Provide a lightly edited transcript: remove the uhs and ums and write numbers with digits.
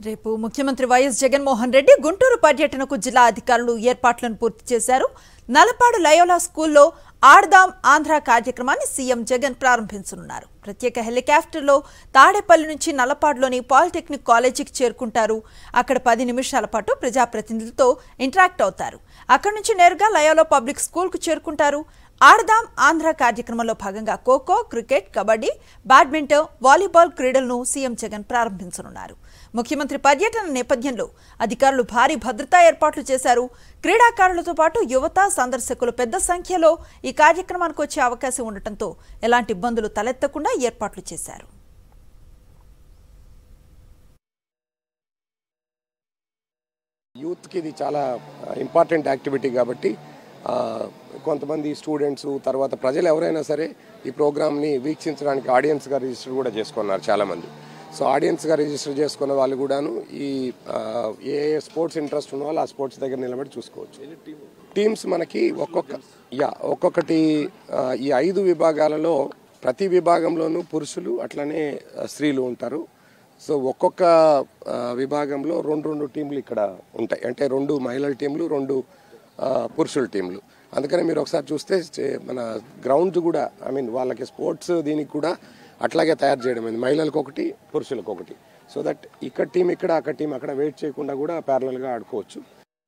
రేపు ముఖ్యమంత్రి వైఎస్ జగన్మోహన్ రెడ్డి గుంటూరు పర్యటనకు జిల్లా అధికారులు ఏర్పాట్లను పూర్తి చేశారు. నలపాడు లయోలా స్కూల్లో ఆడదాం ఆంధ్ర కార్యక్రమాన్ని సీఎం జగన్ ప్రారంభించనున్నారు. ప్రత్యేక హెలికాప్టర్లో తాడేపల్లి నుంచి నలపాడులోని పాలిటెక్నిక్ కాలేజీకి చేరుకుంటారు. అక్కడ 10 నిమిషాల పాటు ప్రజాప్రతినిధులతో ఇంటరాక్ట్ అవుతారు. అక్కడి నుంచి నేరుగా లయోలా పబ్లిక్ స్కూల్కు చేరుకుంటారు. ఆడదాం ఆంధ్ర కార్యక్రమంలో భాగంగా kho kho, cricket, kabaddi, badminton, volleyball క్రీడలను సీఎం జగన్ ప్రారంభించనున్నారు. ముఖ్యమంత్రి పర్యటన నేపథ్యంలో అధికారులు భారీ భద్రతా ఏర్పాట్లు చేశారు. క్రీడాకారులతో పాటు యువత, సందర్శకులు పెద్ద సంఖ్యలో ఈ కార్యక్రమానికి వచ్చే అవకాశం ఉండటంతో ఎలాంటి ఇబ్బందులు తలెత్తకుండా ఏర్పాట్లు చేశారు. యూత్కి ఇది చాలా ఇంపార్టెంట్ యాక్టివిటీ కాబట్టి కొంతమంది స్టూడెంట్స్ తర్వాత ప్రజలు ఎవరైనా సరే ఈ ప్రోగ్రామ్ని వీక్షించడానికి ఆడియన్స్గా రిజిస్టర్ కూడా చేసుకున్నారు చాలామంది. సో ఆడియన్స్గా రిజిస్టర్ చేసుకున్న వాళ్ళు కూడాను ఈ ఏ స్పోర్ట్స్ ఇంట్రెస్ట్ ఉన్న వాళ్ళు ఆ స్పోర్ట్స్ దగ్గర నిలబడి చూసుకోవచ్చు. టీమ్స్ మనకి ఒక్కొక్కటి ఈ 5 విభాగాలలో ప్రతి విభాగంలోనూ పురుషులు అట్లనే స్త్రీలు ఉంటారు. సో ఒక్కొక్క విభాగంలో 2 టీంలు ఇక్కడ ఉంటాయి. అంటే 2 మహిళల టీంలు, 2 పురుషుల టీంలు. అందుకని మీరు ఒకసారి చూస్తే మన గ్రౌండ్స్ కూడా వాళ్ళకి స్పోర్ట్స్ దీనికి కూడా అట్లాగే తయారు చేయడం అయింది. మహిళలకు ఒకటి, పురుషులకు ఒకటి. సో దట్ ఇక్కడ టీం ఇక్కడ, అక్కడ టీం అక్కడ వెయిట్ చేయకుండా కూడా ప్యారలల్గా ఆడుకోవచ్చు.